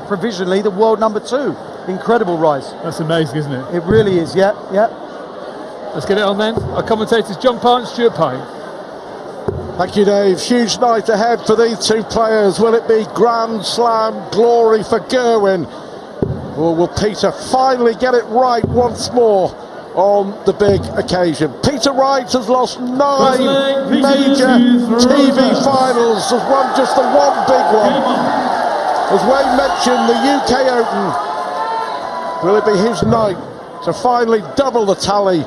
provisionally the world #2. Incredible rise. That's amazing, isn't it? It really is, yeah. Let's get it on then. Our commentators, John Parr and Stuart Pine. Thank you, Dave. Huge night ahead for these two players. Will it be Grand Slam glory for Gerwyn? Or will Peter finally get it right once more on the big occasion? Peter Wright has lost 9 major TV finals. Has won just the one big one. As Wayne mentioned, the UK Open. Will it be his night to finally double the tally?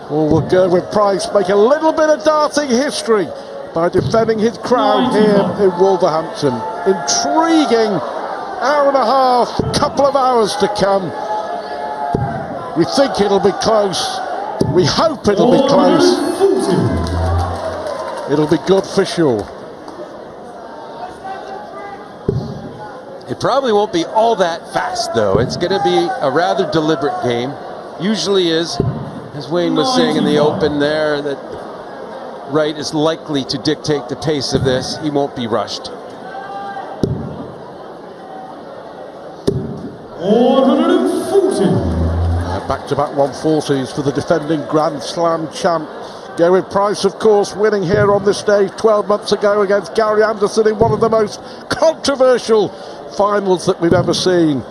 Or will Gerwyn Price make a little bit of darting history by defending his crown here in Wolverhampton? Intriguing hour and a half, couple of hours to come. We think it'll be close. We hope it'll be close. It'll be good for sure. It probably won't be all that fast, though. It's going to be a rather deliberate game. Usually is, as Wayne was saying in the Open there, that Wright is likely to dictate the pace of this. He won't be rushed. 140. Back-to-back 140s for the defending Grand Slam champ. Gerwyn Price, of course, winning here on this stage 12 months ago against Gary Anderson in one of the most controversial finals that we've ever seen.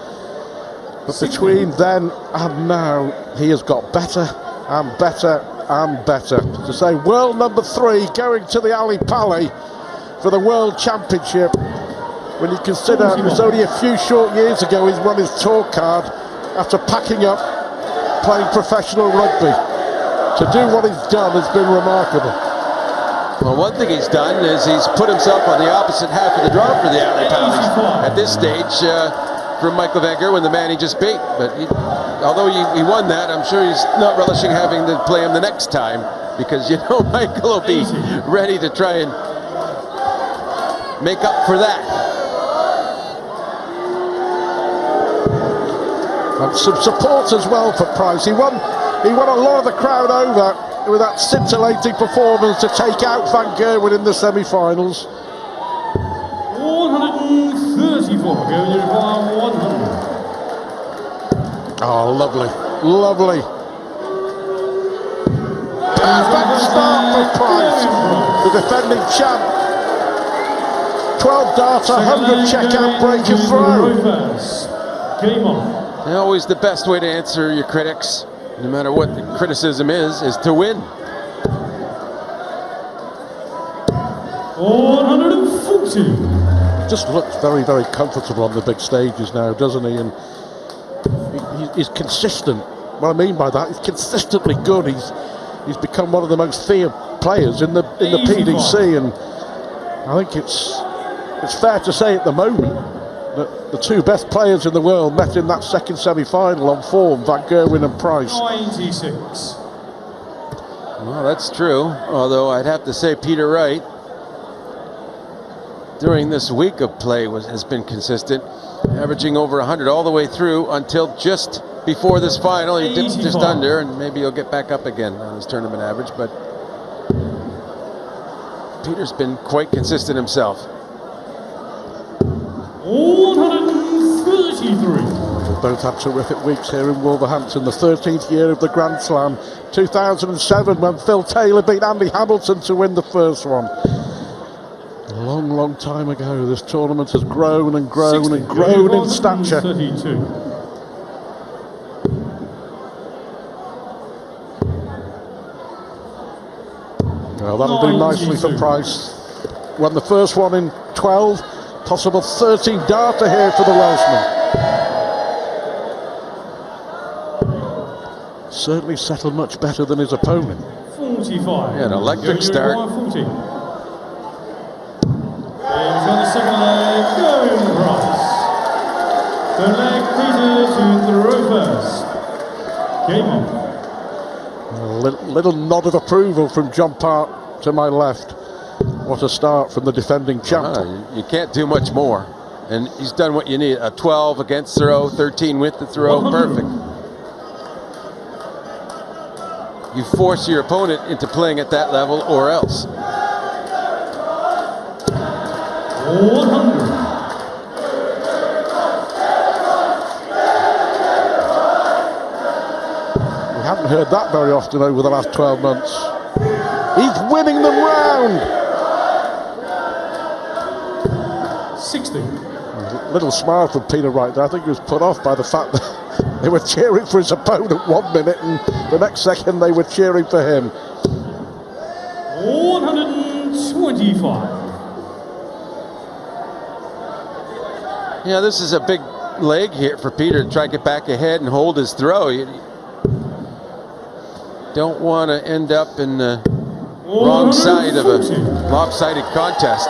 But between then and now, he has got better and better and better. To say world #3 going to the Ali Pali for the World Championship, when you consider it was only a few short years ago he's won his tour card after packing up playing professional rugby. To do what he's done has been remarkable. Well, one thing he's done is he's put himself on the opposite half of the draw for the Ali Pali at this stage from Michael van Gerwen, the man he just beat. But although he won that, I'm sure he's not relishing having to play him the next time, because you know Michael will be ready to try and make up for that. And some support as well for Price. He won a lot of the crowd over with that scintillating performance to take out Van Gerwen in the semi-finals. 134. Going to require 100. Oh, lovely, lovely. Perfect start for Price, the defending champ. 12 darter, 100 check-out, break and throw. Game on. Always the best way to answer your critics, no matter what the criticism is to win. 140. Just looks very, very comfortable on the big stages now, doesn't he? And he's consistent. What I mean by that, he's consistently good. He's become one of the most feared players in the PDC, and I think it's fair to say at the moment that the two best players in the world met in that second semi-final on form, Van Gerwen and Price. 96. Well, that's true, although I'd have to say Peter Wright, during this week of play, has been consistent, averaging over 100 all the way through until just before this final. He dipped just under, and maybe he'll get back up again on his tournament average, but Peter's been quite consistent himself. 133. They both had terrific weeks here in Wolverhampton. The 13th year of the Grand Slam, 2007, when Phil Taylor beat Andy Hamilton to win the first one. A long, long time ago. This tournament has grown and grown and grown in stature. 32. Well, that'll do nicely for Price. Won the first one in 12. Possible 13 darter here for the Welshman. Certainly settled much better than his opponent. 45. Yeah, an electric start. 40. He's got the second leg, Gerwyn Price. Third leg, Peter to throw first. Game on. A little nod of approval from John Parr to my left. What a start from the defending champ. You can't do much more. And he's done what you need. A 12 against throw, 13 with the throw, perfect. You force your opponent into playing at that level or else. 100. Haven't heard that very often over the last 12 months. He's winning them round. 60. A little smile from Peter Wright there. I think he was put off by the fact that they were cheering for his opponent 1 minute and the next second they were cheering for him. 125. Yeah, this is a big leg here for Peter to try to get back ahead and hold his throw. You don't want to end up in the wrong side of a lopsided contest.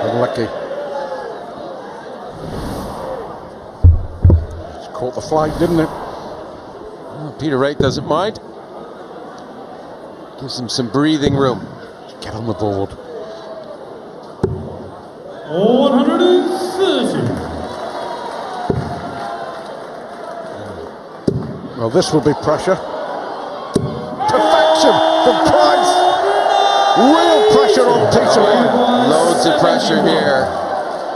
Unlucky. It's caught the flight, didn't it? Well, Peter Wright doesn't mind. Gives him some breathing room. Get on the board. 130. Well, this will be pressure. Perfection from Price. Real pressure on Peter Wright. Loads of pressure here.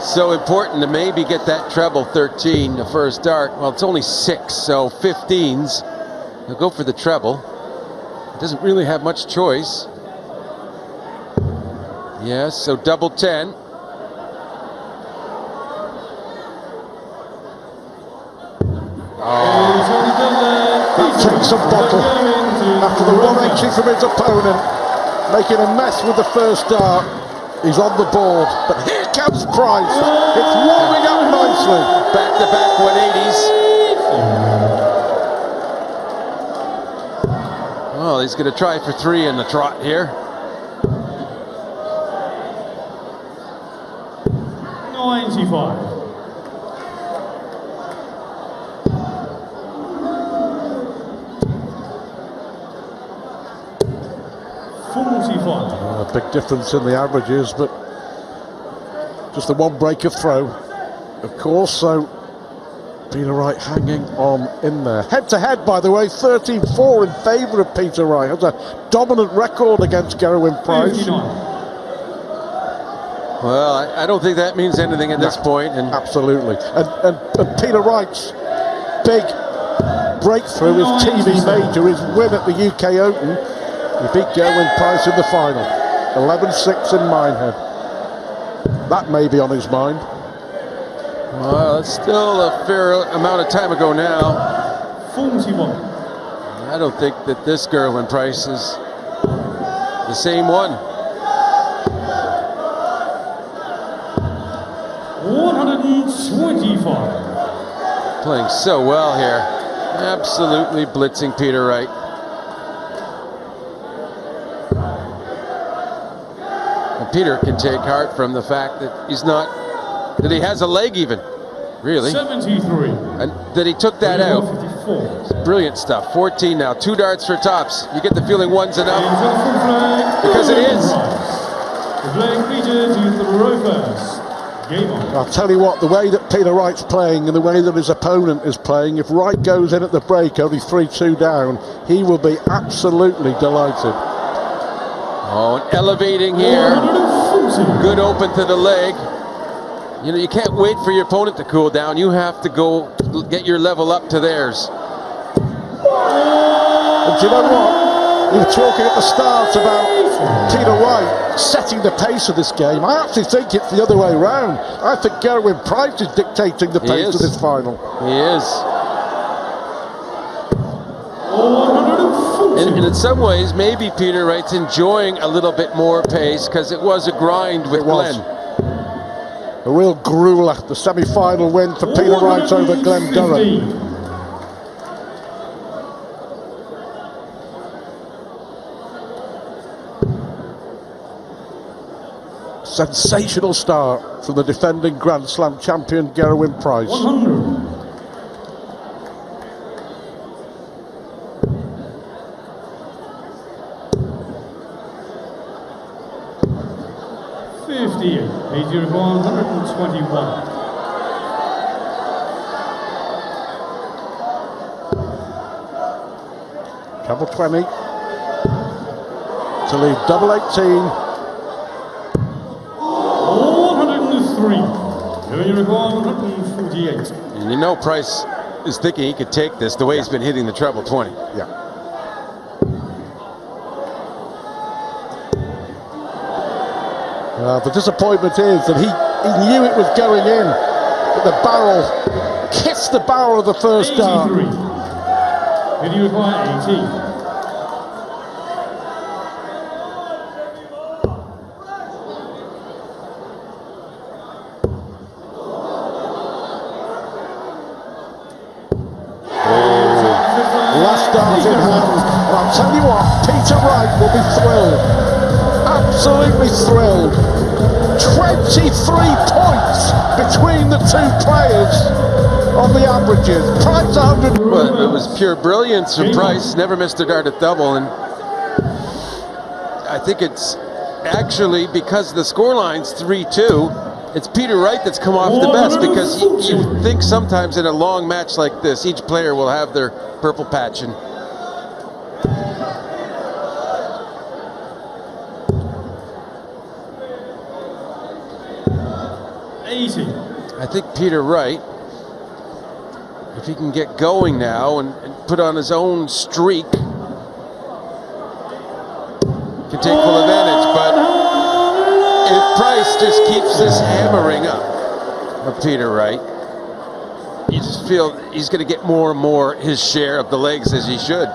So important to maybe get that treble 13 the first dart. Well, it's only 6, so 15s. He'll go for the treble. Doesn't really have much choice. Yes, so double 10. That takes some bottle after the 180 from his opponent, making a mess with the first dart. He's on the board, but here comes Price. It's warming up nicely. Back-to-back 180s. Well, he's going to try for 3 in the trot here. 95. A big difference in the averages, but just the one break of throw, of course. So Peter Wright hanging on in there. Head-to-head, by the way, 13-4 in favour of Peter Wright. Has a dominant record against Gerwyn Price. 59. Well, I don't think that means anything at this point. And absolutely. And Peter Wright's big breakthrough, his TV major, his win at the UK Open. He beat Gerwyn Price in the final. 11-6 in Minehead. That may be on his mind. Well, it's still a fair amount of time ago now. 41. I don't think that this Gerwyn Price is the same one. 125. Playing so well here. Absolutely blitzing Peter Wright. And Peter can take heart from the fact that that he has a leg even, really. 73. And that he took that out. 54. Brilliant stuff. 14 now. 2 darts for tops. You get the feeling one's enough. Because it is. The flag Peter to throw first. Game on. I'll tell you what, the way that Peter Wright's playing and the way that his opponent is playing, if Wright goes in at the break only 3-2 down, he will be absolutely delighted. Oh, and elevating here. Good open to the leg. You know, you can't wait for your opponent to cool down. You have to go get your level up to theirs. And do you know what? We were talking at the start about Peter Wright setting the pace of this game. I actually think it's the other way around. I think Gerwyn Price is dictating the pace of this final. He is. And in some ways, maybe Peter Wright's enjoying a little bit more pace because it was a grind with Glenn. A real grueler, the semi-final win for Peter Wright over Glenn Durham. Sensational start from the defending Grand Slam champion Gerwyn Price. 100. Page 121. Treble 20 to lead double 18. 103. You require 148. And you know Price is thinking he could take this the way he's been hitting the treble 20. Yeah. The disappointment is that he knew it was going in, but the barrel kissed the barrel of the first dart. 83. You require 18. Last dart in hand, and I'll tell you what, Peter Wright will be thrilled, absolutely thrilled. 23 points between the two players on the averages. Price 100. Well, it was pure brilliance from Price, never missed a dart at double, and I think it's actually because the scoreline's 3-2, it's Peter Wright that's come off the best, because you think sometimes in a long match like this, each player will have their purple patch. And I think Peter Wright, if he can get going now and put on his own streak, can take full advantage. But if Price just keeps this hammering up of Peter Wright, you just feel he's going to get more and more his share of the legs, as he should.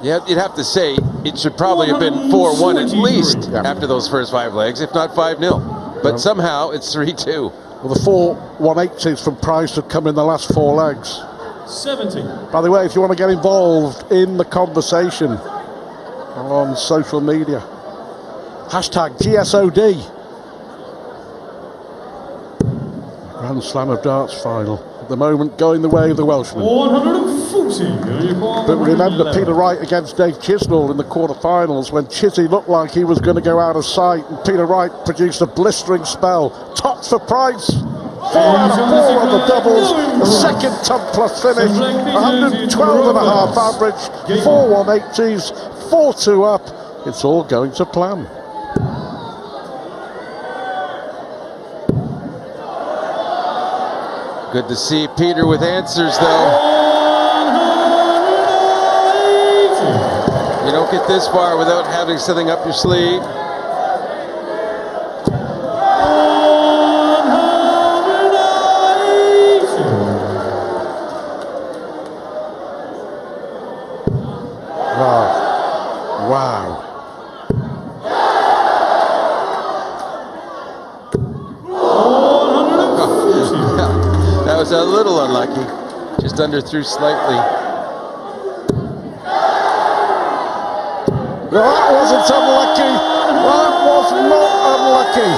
You'd have to say it should probably have been 4-1 at least after those first 5 legs, if not 5-0. But somehow it's 3-2. Well, the 4 180s from Price have come in the last 4 legs. 70. By the way, if you want to get involved in the conversation on social media, hashtag GSOD. Grand Slam of Darts final. At the moment, going the way of the Welshman. 140. But remember Peter Wright against Dave Chisnall in the quarterfinals, when Chizzy looked like he was going to go out of sight, and Peter Wright produced a blistering spell. Tops for Price. 4 out of 4 on the doubles. The second top plus finish. 112.5 average. 4 180s. 4-2 up. It's all going to plan. Good to see Peter with answers, though. You don't get this far without having something up your sleeve. Wow. That was a little unlucky. Just under through slightly. That wasn't unlucky. That was not unlucky.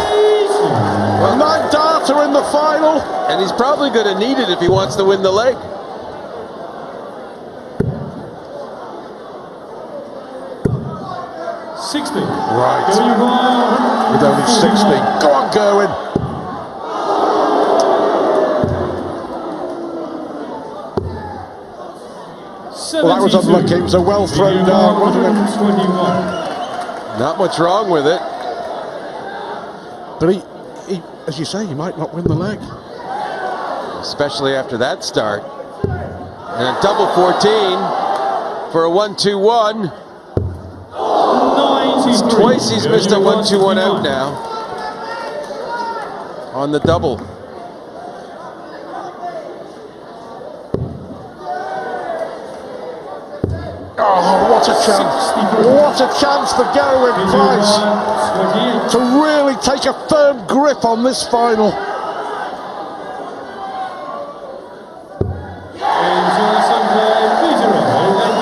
Well, 9 darter in the final. And he's probably going to need it if he wants to win the leg. Right. With only 60. Go on, Gerwyn. Well, that was unlucky. It was a well-thrown dart, wasn't it? Not much wrong with it. But he, as you say, he might not win the leg. Especially after that start. And a double 14 for a 1-2-1. Twice he's missed a 1-2-1 out now on the double. Oh, what a chance. What a chance for Gerwyn Price to really take a firm grip on this final.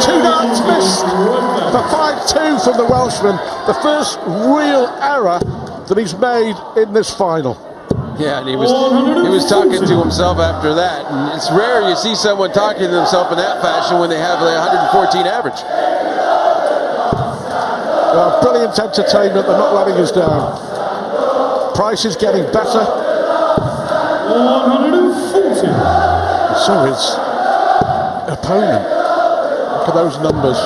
Two darts missed for 5-2 from the Welshman. The first real error that he's made in this final. Yeah, and he was talking to himself after that. And it's rare you see someone talking to themselves in that fashion when they have like 114 average. Brilliant entertainment. They're not letting us down. Price is getting better. 140. So is opponent. Look at those numbers.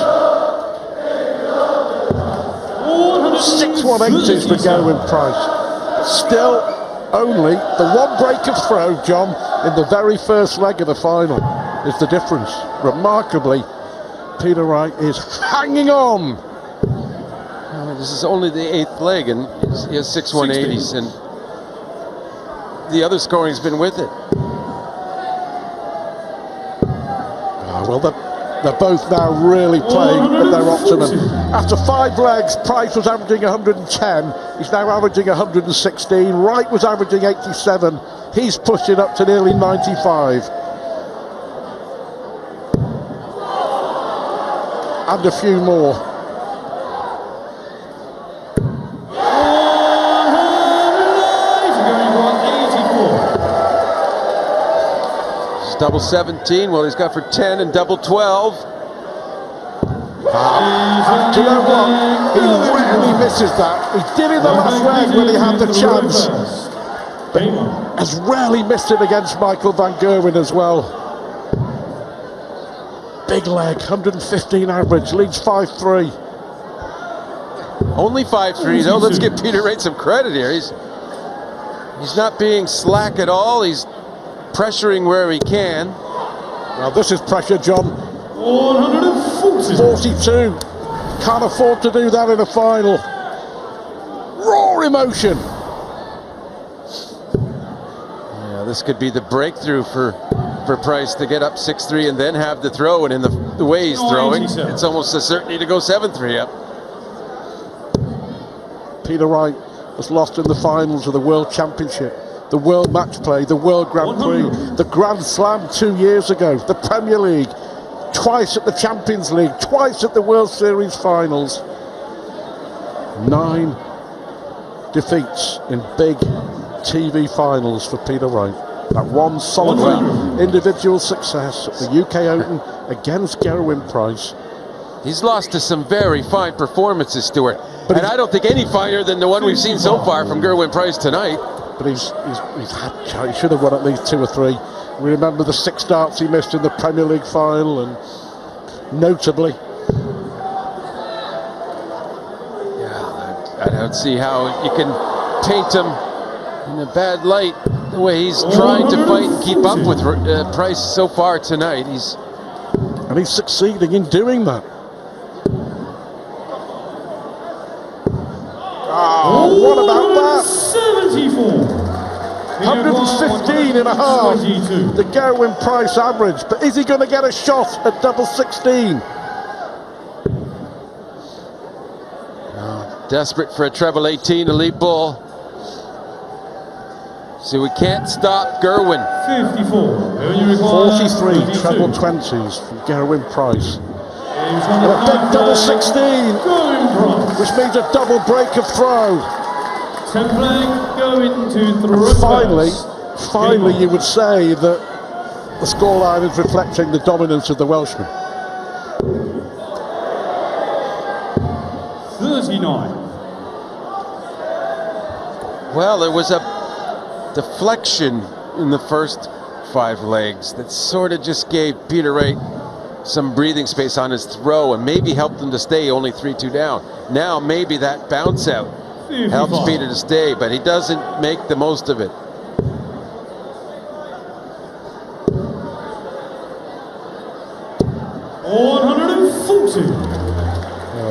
6 180s for Gerwyn Price. Still only the one break of throw, John, in the very first leg of the final is the difference. Remarkably, Peter Wright is hanging on. This is only the 8th leg, and he has 6 180s, and the other scoring's been with it. Well, they're both now really playing at their optimum. After 5 legs, Price was averaging 110. He's now averaging 116. Wright was averaging 87. He's pushing up to nearly 95. And a few more. Double 17, well, he's got for 10 and double 12. Do you know what? He really misses that. He did in the last leg when he had the chance. But has rarely missed it against Michael van Gerwen as well. Big leg, 115 average, leads 5-3. Only 5-3, though. Let's give Peter Wright some credit here. He's not being slack at all. He's pressuring where he can. Now this is pressure, John. 142. Can't afford to do that in a final. Raw emotion. Yeah, this could be the breakthrough for Price to get up 6-3 and then have the throw. And in the way he's throwing, it's almost a certainty to go 7-3 up. Peter Wright was lost in the finals of the World Championship, the World Match Play, the World Grand Prix, the Grand Slam 2 years ago, the Premier League, twice at the Champions League, twice at the World Series finals. 9 defeats in big TV finals for Peter Wright. That one solitary individual success at the UK Open against Gerwyn Price. He's lost to some very fine performances, Stuart. And I don't think any finer than the one we've seen so far from Gerwyn Price tonight. But he should have won at least 2 or 3. We remember the 6 starts he missed in the Premier League final, and notably. Yeah, I don't see how you can paint him in a bad light the way he's trying to fight and keep up with Price so far tonight. He's succeeding in doing that. Oh, what about that? 74. 115 and a half, the Gerwyn Price average. But is he going to get a shot at double 16? Desperate for a treble 18, elite bull. So we can't stop Gerwyn. 43 treble 20s from Gerwyn Price. And a big double 16, which means a double break of throw. Finally, you would say that the scoreline is reflecting the dominance of the Welshman. 39. Well, there was a deflection in the first 5 legs that sort of just gave Peter Wright some breathing space on his throw and maybe helped him to stay only 3-2 down. Now maybe that bounce out helps Peter to stay, but he doesn't make the most of it.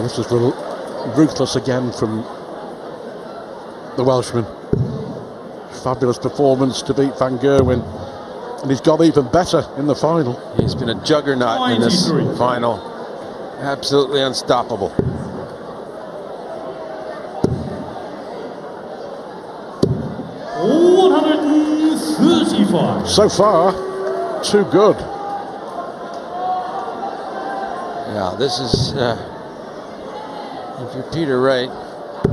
This is ruthless again from the Welshman. Fabulous performance to beat Van Gerwen, and he's got even better in the final. He's been a juggernaut in this final. Absolutely unstoppable. So far, too good. Yeah, this is if you're Peter Wright,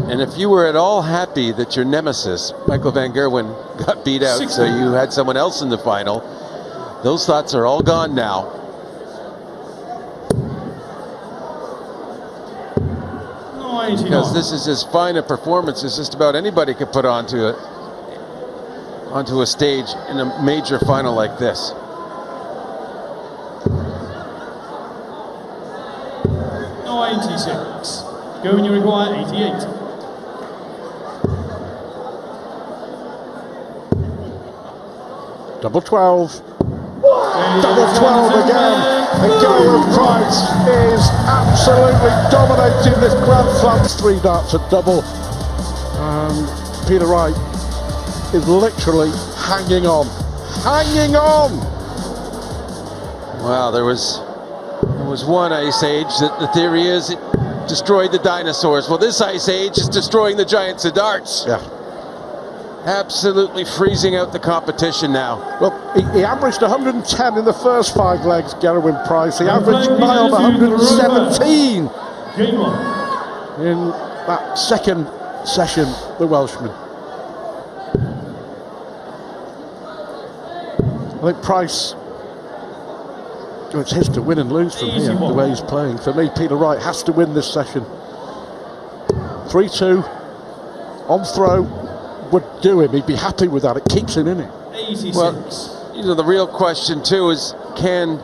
and if you were at all happy that your nemesis, Michael van Gerwen, got beat out, so you had someone else in the final, those thoughts are all gone now. Because this is as fine a performance as just about anybody could put onto a stage in a major final like this. No, 86. Go when you require 88. Double 12. Double 12 again. And Gerwyn Price is absolutely dominating this Grand Slam. 3 darts a double. Peter Wright is literally hanging on. Hanging on! Wow, there was one ice age that the theory is it destroyed the dinosaurs. Well, this ice age is destroying the giants of darts. Yeah. Absolutely freezing out the competition now. Well, he averaged 110 in the first 5 legs, Gerwyn Price. He averaged nigh on 117 in that second session, the Welshman. I think Price, it's his to win and lose from here, the way he's playing. For me, Peter Wright has to win this session. 3-2, on throw, would do him. He'd be happy with that. It keeps him in it. 86. Well, you know, the real question too is, can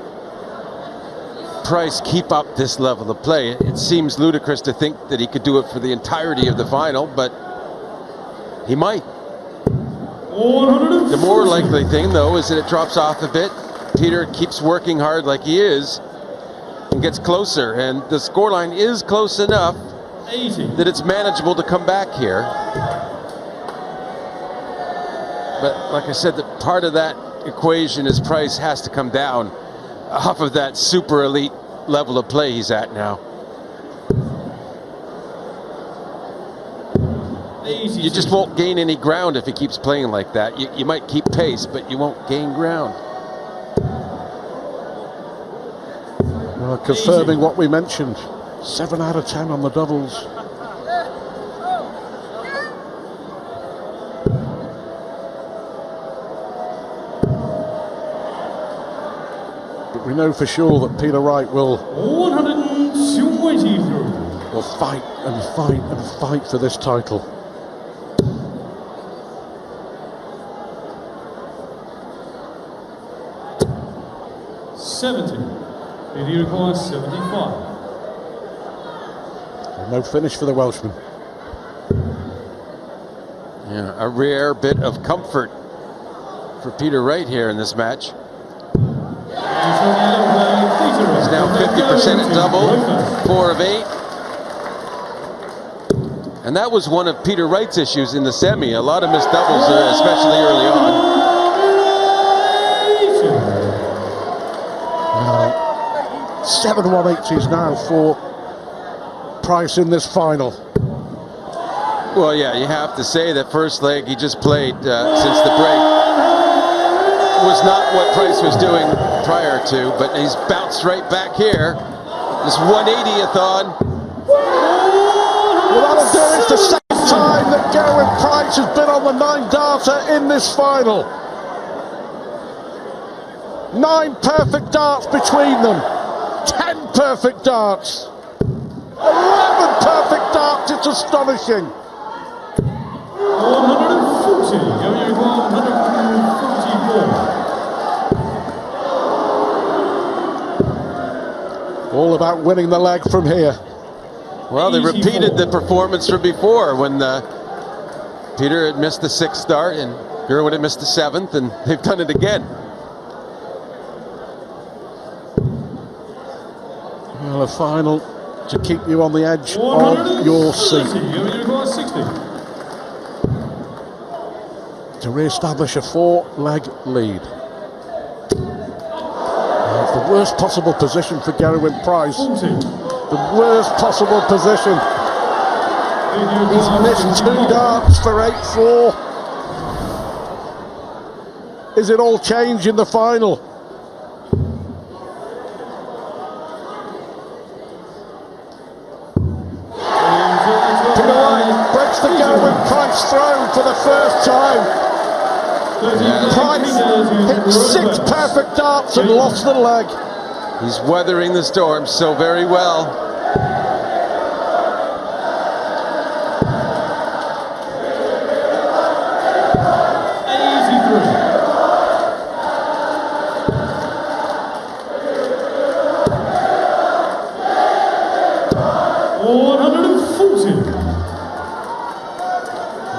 Price keep up this level of play? It seems ludicrous to think that he could do it for the entirety of the final, but he might. The more likely thing, though, is that it drops off a bit. Peter keeps working hard like he is and gets closer, and the scoreline is close enough 80. that it's manageable to come back here. But like I said, that part of that equation is Price has to come down off of that super elite level of play he's at now. You just won't gain any ground if he keeps playing like that. You might keep pace, but you won't gain ground. Confirming what we mentioned, 7 out of 10 on the doubles. But we know for sure that Peter Wright will 123. Will fight and fight and fight for this title. He requires 75. No finish for the Welshman. Yeah, a rare bit of comfort for Peter Wright here in this match. He's now 50% at double, 4 of 8. And that was one of Peter Wright's issues in the semi. A lot of missed doubles, especially early on. 7 180s now for Price in this final. Well, yeah, you have to say that first leg he just played since the break was not what Price was doing prior to, but he's bounced right back here. This 180-a-thon. Well, that'll do it. It's the second time that Gerwyn Price has been on the 9-darter in this final. 9 perfect darts between them. 10 perfect darts. 11 perfect darts. It's astonishing. 140. Going 144. All about winning the leg from here. Well, they repeated the performance from before when Peter had missed the 6th start and Gerwyn had missed the 7th, and they've done it again. Well, a final to keep you on the edge of your seat. To re-establish a 4-leg lead. It's the worst possible position for Gerwyn Price. The worst possible position. He's missed 2 darts for 8-4. Is it all change in the final? Breaks the Gerwyn Price throw for the first time. Price hit 6 perfect darts and lost the leg. He's weathering the storm so very well.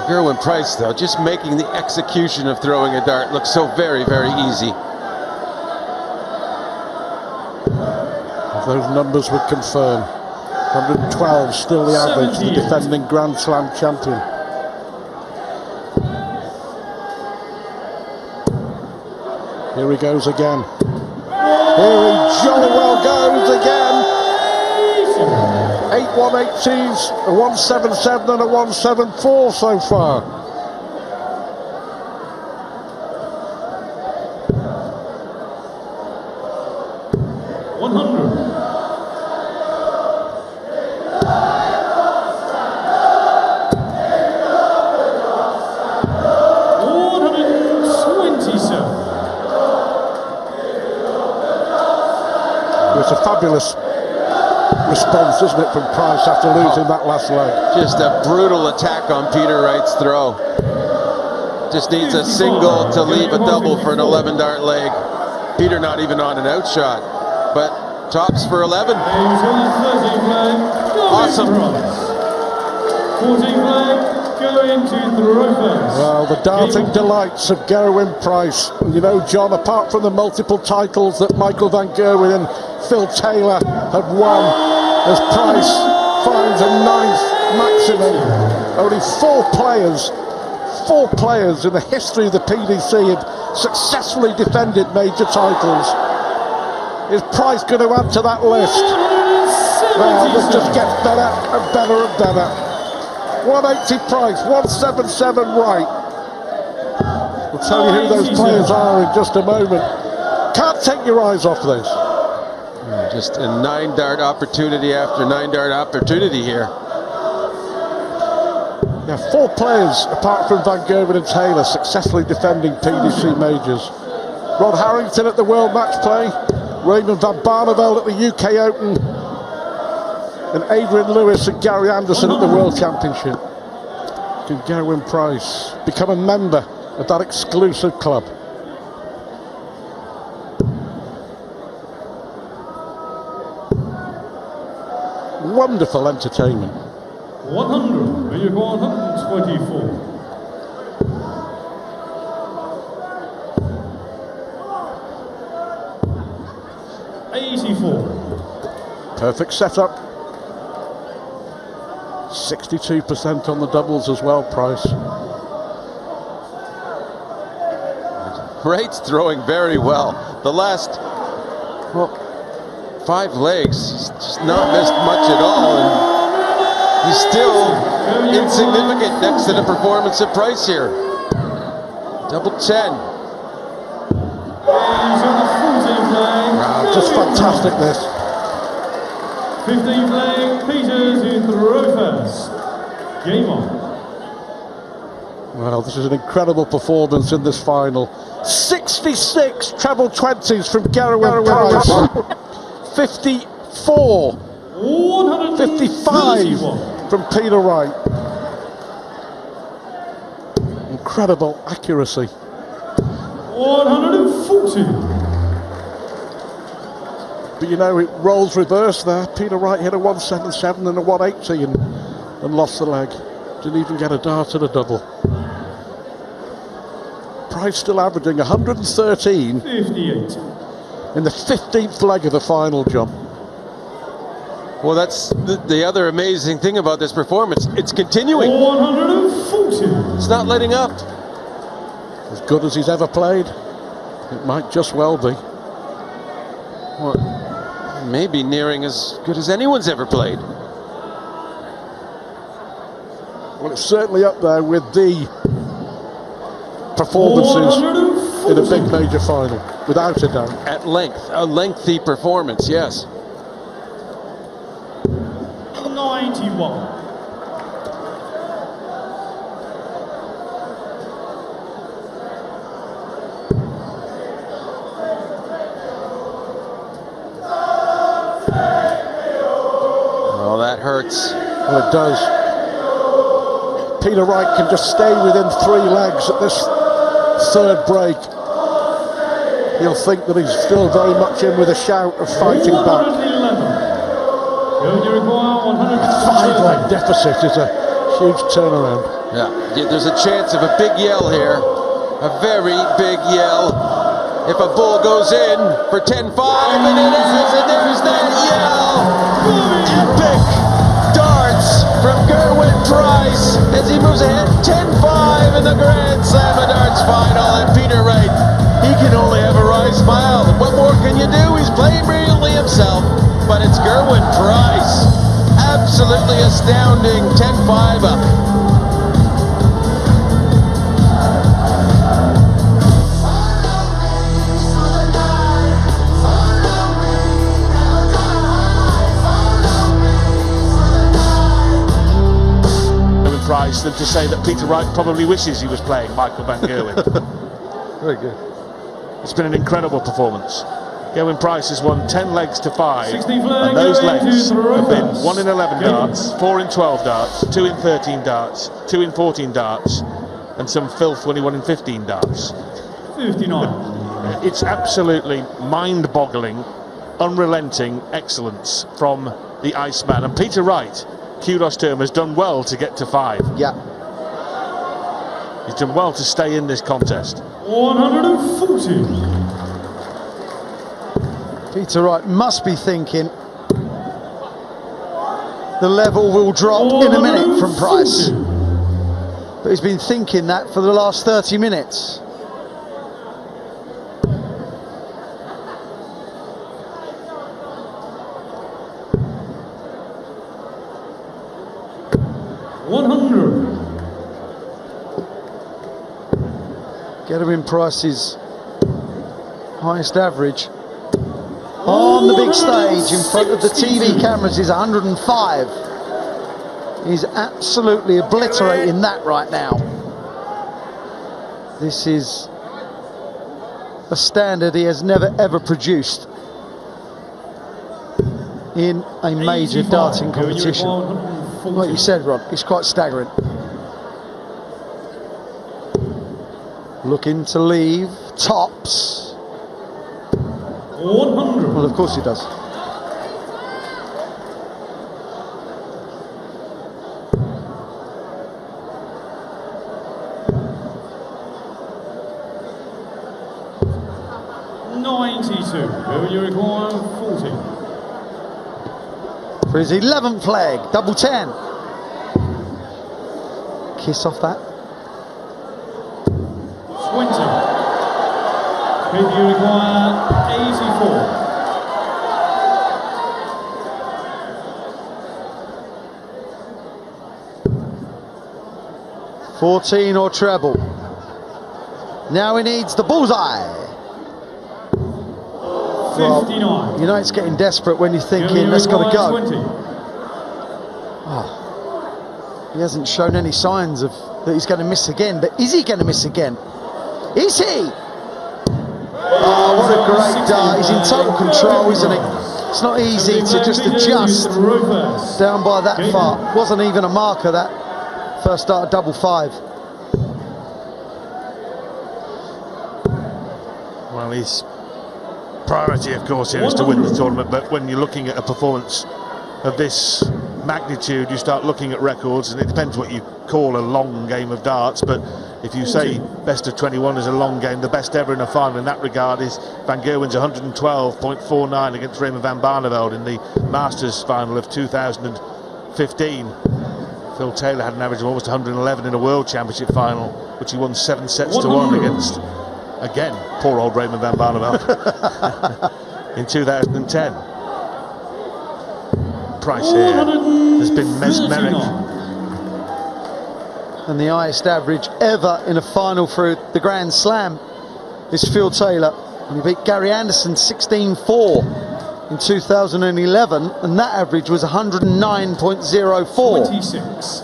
Gerwyn Price, though, just making the execution of throwing a dart look so very, very easy. If those numbers would confirm, 112 still the average, the defending Grand Slam champion. Here he goes again. Here he jolly well goes again. 8 180s, a 177 and a 174 so far. It's a fabulous response, isn't it, from Price after losing that last leg? Just a brutal attack on Peter Wright's throw. Just needs a single to leave a double for an 11 dart leg. Peter not even on an out shot, but tops for 11. Awesome. 14 flag, going to throw first. Well, the darting delights of Gerwyn Price. You know, John, apart from the multiple titles that Michael van Gerwen and Phil Taylor have won, as Price finds a 9th maximum. Only four players in the history of the PDC have successfully defended major titles. Is Price going to add to that list? Well, this just gets better and better and better. 180 Price, 177 Wright. We'll tell you who those players are in just a moment. Can't take your eyes off this. Just a 9 dart opportunity after 9 dart opportunity here. Yeah, four players, apart from Van Gerwen and Taylor, successfully defending PDC majors. Rod Harrington at the World Match Play, Raymond van Barneveld at the UK Open, and Adrian Lewis and Gary Anderson at the World Championship. Can Gerwyn Price become a member of that exclusive club? Wonderful entertainment. 100, when you go 124. Perfect setup. 62% on the doubles as well, Price. Wright's throwing very well. The last, well, 5 legs, he's just not missed much at all. And he's still insignificant next to the performance of Price here. Double 10. Wow, just fantastic this. 15 flag, Peter to throw first. Game on. Well, this is an incredible performance in this final. 66 treble 20s from Gerwyn Price. 54. 55 from Peter Wright. Incredible accuracy. 140. But you know, it rolls reverse there. Peter Wright hit a 177 and a 180 and lost the leg. Didn't even get a dart and a double. Price still averaging 113 58 in the 15th leg of the final, John. Well, that's the other amazing thing about this performance. It's continuing. 140. It's not letting up. As good as he's ever played. It might just well be. Well, maybe nearing as good as anyone's ever played. Well, it's certainly up there with the performances in a big major final, without a doubt. At length, a lengthy performance, yes. 91. Oh, that hurts. Well, it does. Peter Wright can just stay within 3 legs at this third break. He'll think that he's still very much in with a shout of fighting back. 5-leg deficit is a huge turnaround. Yeah, there's a chance of a big yell here. A very big yell. If a bull goes in for 10-5, and it is, and there's that yell. Epic darts from Gerwyn Price as he moves ahead 10-5 in the Grand Slam of Darts final. And Peter Wright, he can only have a wry smile. What more can you do? He's playing brilliantly himself, but it's Gerwyn Price. Absolutely astounding, 10-5 up. Price than to say that Peter Wright probably wishes he was playing Michael van Gerwen. Very good. It's been an incredible performance. Gerwyn Price has won 10 legs to 5, 16 and those legs have been Rovers. 1 in 11 darts, 4 in 12 darts, 2 in 13 darts, 2 in 14 darts, and some filth when he won in 15 darts. 59. It's absolutely mind-boggling, unrelenting excellence from the Iceman. And Peter Wright, kudos to him, has done well to get to 5. Yeah. He's done well to stay in this contest. 140. Peter Wright must be thinking the level will drop in a minute from Price. But he's been thinking that for the last 30 minutes. Gerwyn Price's highest average on the big stage in front of the TV cameras is 105. He's absolutely obliterating that right now. This is a standard he has never ever produced in a major darting competition. Like you said, Rob, it's quite staggering. Looking to leave tops. 100. Well, of course he does. You require 40. For his 11th leg, double 10. Kiss off that. 20. You require 84. $14 or treble. Now he needs the bullseye. 59. Well, you know it's getting desperate when you're thinking that's got to go. 20. Oh, he hasn't shown any signs of that he's going to miss again, but is he going to miss again? Is he? Oh, what a great dart. He's in total control, isn't he? It's not easy to just adjust down by that far. Wasn't even a marker, that first dart of double 5. Well, his priority, of course, here is to win the tournament, but when you're looking at a performance of this magnitude, you start looking at records, and it depends what you call a long game of darts, but if you say best of 21 is a long game, the best ever in a final in that regard is Van Gerwen's 112.49 against Raymond van Barneveld in the Masters final of 2015. Phil Taylor had an average of almost 111 in a World Championship final, which he won 7 sets to 1 against, again, poor old Raymond van Barneveld in 2010. Price here has been mesmeric. And the highest average ever in a final for the Grand Slam is Phil Taylor. And he beat Gary Anderson 16-4 in 2011, and that average was 109.04. 26.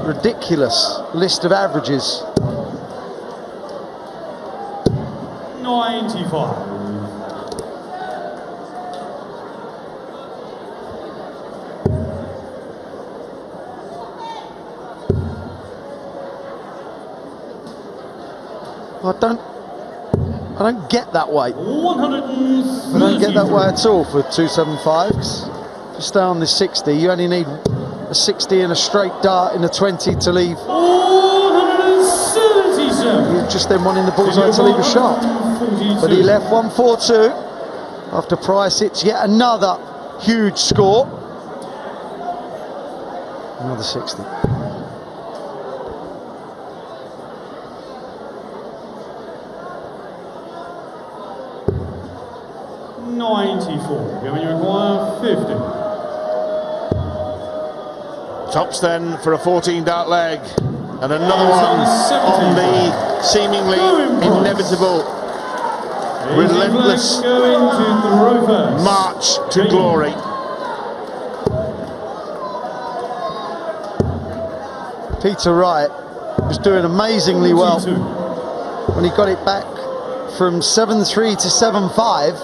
Ridiculous list of averages. 95. I don't get that way. 130. I don't get that way at all for 275. To stay on this 60, you only need a 60 and a straight dart in a 20 to leave. 177. He just then wanting the bullseye to leave a shot. But he left 142 after Price hits yet another huge score. Another 60. When you require 50. Tops then for a 14-dart leg. And another one on the seemingly inevitable, relentless march to glory. Peter Wright was doing amazingly well when he got it back from 7-3 to 7-5.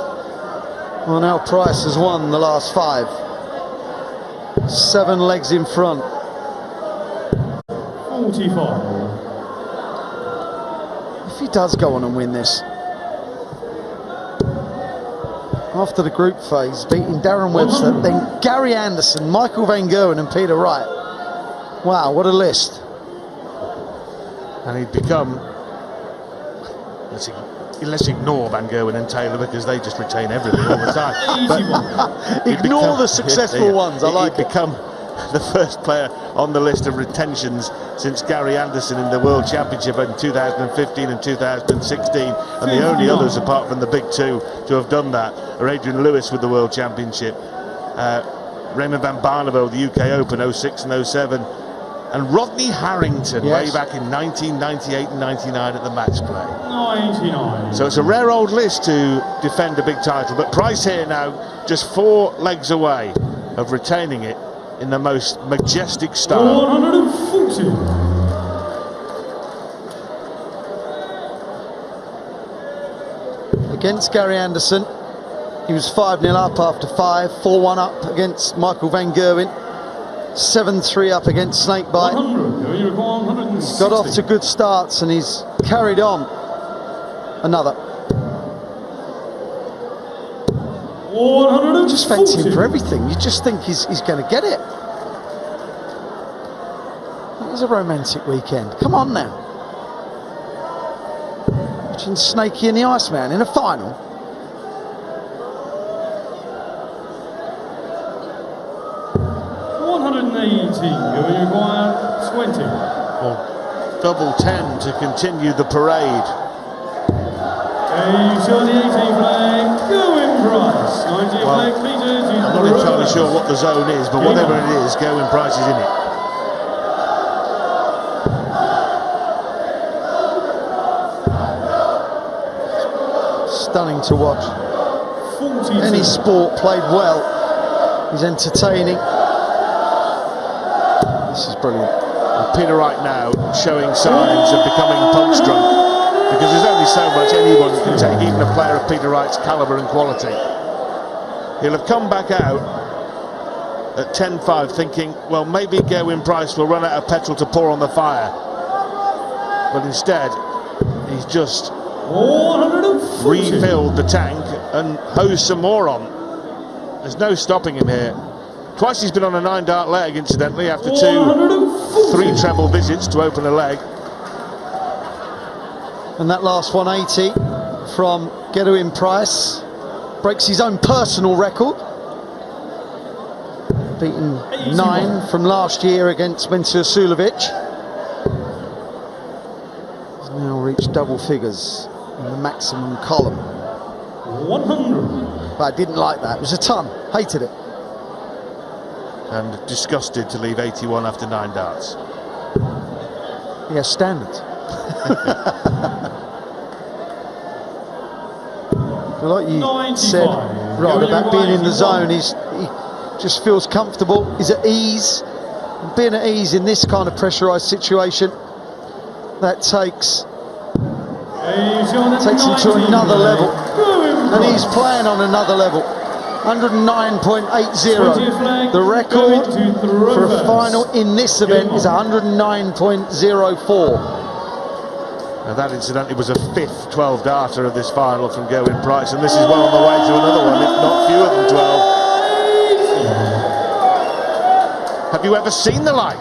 Well, now Price has won the last 5. 7 legs in front. 45. If he does go on and win this, after the group phase, beating Darren Webster, then Gary Anderson, Michael Van Gerwen and Peter Wright. Wow, what a list. And he'd become, let's ignore Van Gerwen and Taylor because they just retain everything all the time. Ignore the successful ones, I like it. He'd become the first player on the list of retentions since Gary Anderson in the World Championship in 2015 and 2016, and the only others apart from the big two to have done that are Adrian Lewis with the World Championship, Raymond van Barneveld the UK Open 06 and 07, and Rodney Harrington way back in 1998 and 99 at the match play. 99. So it's a rare old list to defend a big title, but Price here now just 4 legs away of retaining it in the most majestic style. 140. Against Gary Anderson, he was 5-0 up after 5, 4-1 up against Michael Van Gerwen, 7-3 up against Snakebite. 100. Got off to good starts and he's carried on. Another. 140. Just fancy him for everything. You just think he's going to get it. It was a romantic weekend. Come on now. Watching Snakey and the Iceman in a final. You require 20. Well, double 10 to continue the parade. He's on the 18 flag, Gerwyn Price. 90 flag, Peter. I'm not entirely sure what the zone is, but whatever it is, Gerwyn Price is in it. Stunning to watch. 42. Any sport played well is entertaining. This is brilliant. And Peter Wright now showing signs of becoming punch drunk, because there's only so much anyone can take, even a player of Peter Wright's calibre and quality. He'll have come back out at 10-5 thinking, well, maybe Gerwyn Price will run out of petrol to pour on the fire. But instead, he's just refilled the tank and hosed some more on. There's no stopping him here. Twice he's been on a 9-dart leg, incidentally, after 2 3-treble visits to open a leg. And that last 180 from Gerwyn Price breaks his own personal record. Beaten 9 from last year against Mensur Sulovic. He's now reached double figures in the maximum column. 100. But I didn't like that. It was a ton. Hated it. And disgusted to leave 81 after 9 darts. Yeah, standards. Like you 95. said, right, about being in the zone, he just feels comfortable, he's at ease. Being at ease in this kind of pressurised situation, that takes him to another level. And he's playing on another level. 109.80. The record for a final in this event is 109.04. And that incidentally was a 5th 12-darter of this final from Gerwyn Price, and this is well on the way to another one, if not fewer than 12. Have you ever seen the like?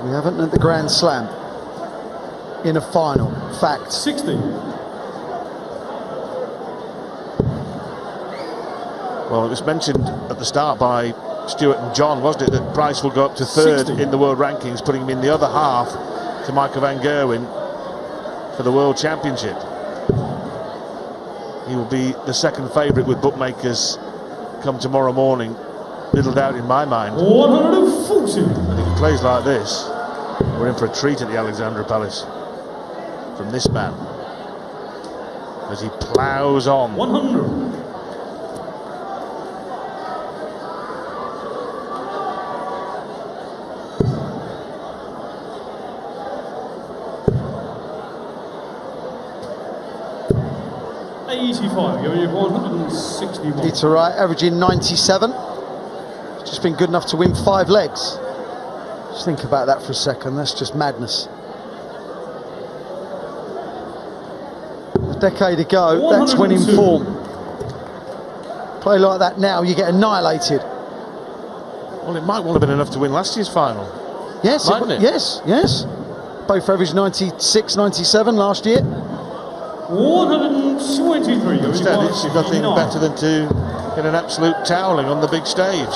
We haven't at the Grand Slam in a final. Fact. 60. Well, it was mentioned at the start by Stuart and John, wasn't it, that Price will go up to third 60. in the world rankings, putting him in the other half to Michael van Gerwen for the World Championship. He will be the second favourite with bookmakers come tomorrow morning. Little doubt in my mind. 140. And if he plays like this, we're in for a treat at the Alexandra Palace from this man as he ploughs on. 100. Going to 161. Peter Wright averaging 97. Just been good enough to win 5 legs. Just think about that for a second. That's just madness. A decade ago, that's when in 102. form. Play like that now, you get annihilated. Well, it might well have been enough to win last year's final. Yes, Mightn't it? Yes, yes. Both averaged 96, 97 last year. 123. Instead, it's nothing better than to get an absolute toweling on the big stage.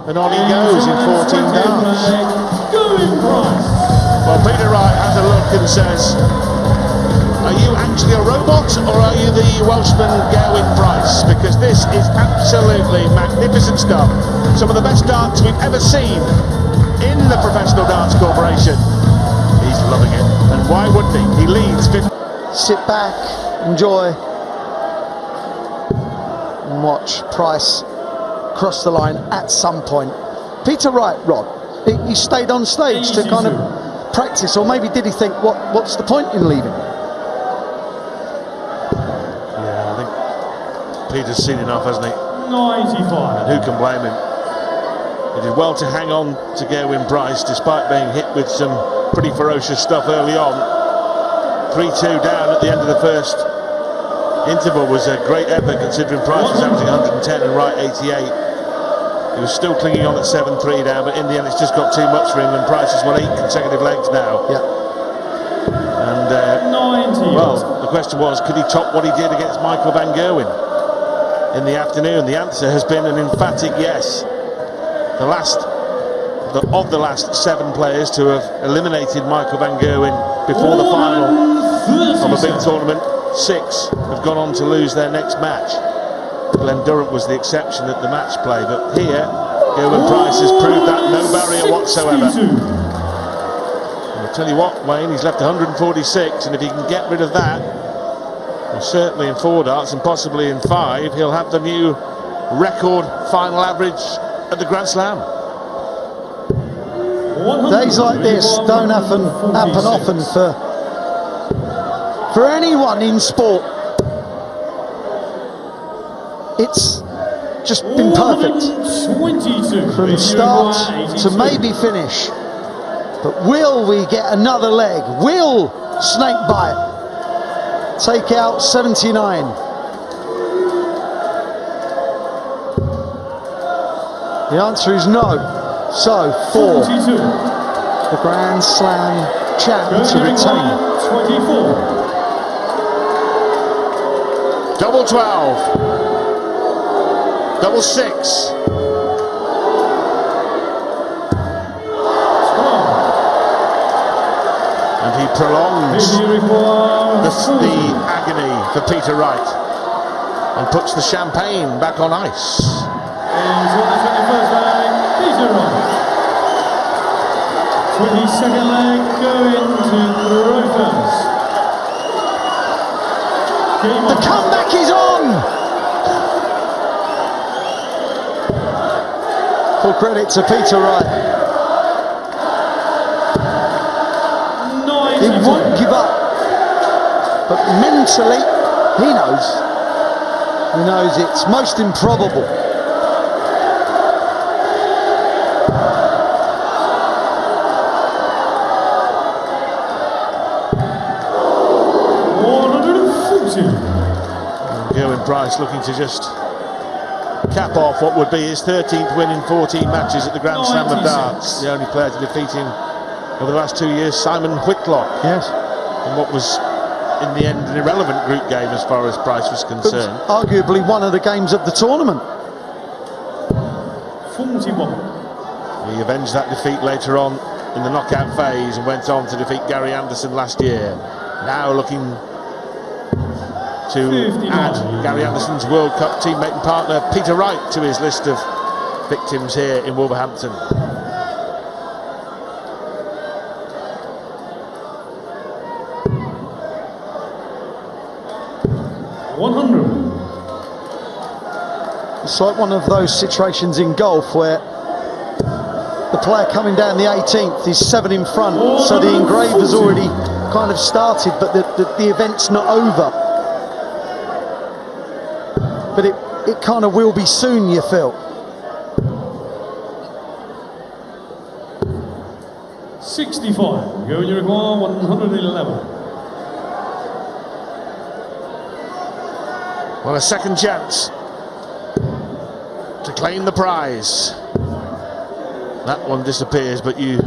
And on he goes in 14 darts. Well, Peter Wright has a look and says, are you actually a robot, or are you the Welshman Gerwyn Price? Because this is absolutely magnificent stuff. Some of the best darts we've ever seen in the Professional Darts Corporation. He's loving it, and why wouldn't he? He leads 50. Sit back, enjoy, and watch Price cross the line at some point. Peter Wright, Rod, he stayed on stage to kind of practice, or maybe did he think, what's the point in leaving? Yeah, I think Peter's seen enough, hasn't he? 95. And who can blame him? He did well to hang on to Gerwyn Price despite being hit with some pretty ferocious stuff early on. 3-2 down at the end of the first interval was a great effort, considering Price was averaging 110 and Wright 88. He was still clinging on at 7-3 down, but in the end it's just got too much for him, and Price has won 8 consecutive legs now. Yeah. And 90. well, the question was, could he top what he did against Michael van Gerwen in the afternoon? The answer has been an emphatic yes. The last of the last 7 players to have eliminated Michael van Gerwen before the final of a big tournament, 6 have gone on to lose their next match. Glenn Durrant was the exception at the match play, but here Gerwyn Price has proved that no barrier whatsoever. And I'll tell you what, Wayne, he's left 146, and if he can get rid of that, well, certainly in 4 darts and possibly in 5, he'll have the new record final average at the Grand Slam. Days like this don't happen often for anyone in sport. It's just been perfect from start to maybe finish. But will we get another leg? Will Snakebite take out 79? The answer is no. So, for the Grand Slam champ to retain. 24. Double 12. Double 6. And he prolongs the agony for Peter Wright and puts the champagne back on ice. Into the 21st leg, Peter Wright. 22nd leg going to Rovers. The comeback is on! Full credit to Peter Wright. He won't give up. But mentally, he knows. He knows it's most improbable. Gerwyn Price looking to just cap off what would be his 13th win in 14 matches at the Grand Slam of Darts. The only player to defeat him over the last 2 years, Simon Whitlock. Yes. In what was, in the end, an irrelevant group game as far as Price was concerned. Arguably one of the games of the tournament. 41. He avenged that defeat later on in the knockout phase and went on to defeat Gary Anderson last year. Now looking to 59. add Gary Anderson's World Cup teammate and partner Peter Wright to his list of victims here in Wolverhampton. It's like one of those situations in golf where the player coming down the 18th is 7 in front, so the engraver's already kind of started, but the event's not over. But it kind of will be soon, you feel. 65. Gerwyn, you require 111. Well, a second chance to claim the prize. That one disappears, but you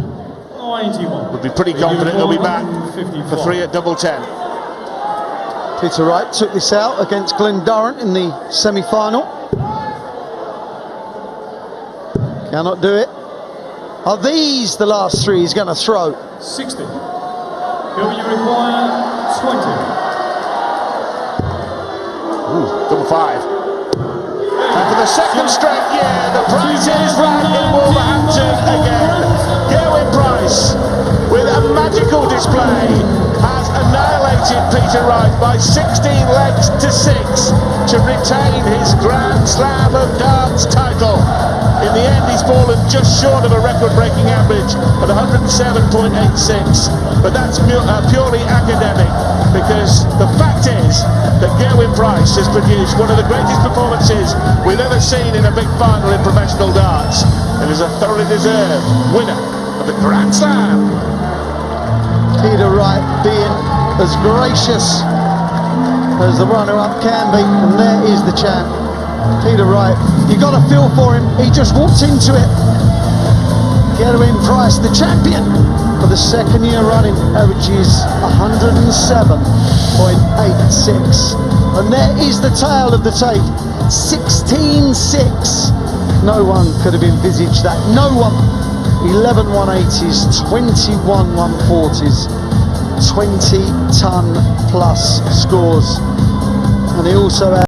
91. would be pretty confident he'll be back for 3 at double 10. Peter Wright took this out against Glenn Durrant in the semi-final. Cannot do it. Are these the last 3 he's going to throw? 60. Gerwyn, you require 20. Ooh, double 5. And for the second straight year, the price is right in Wolverhampton again. Gerwyn Price, with a magical display, has annihilated Peter Wright by 16 legs to 6 to retain his Grand Slam of Darts title. In the end, he's fallen just short of a record-breaking average at 107.86. But that's purely academic, because the fact is that Gerwyn Price has produced one of the greatest performances we've ever seen in a big final in professional darts, and is a thoroughly deserved winner of the Grand Slam. Peter Wright being as gracious as the runner-up can be, and there is the champ. Peter Wright, you got to feel for him, he just walked into it. Gerwyn Price, the champion for the second year running, averages 107.86. And there is the tale of the tape, 16-6. No one could have envisaged that, no one. 11 180s, 21 140s, 20-ton plus scores. And he also had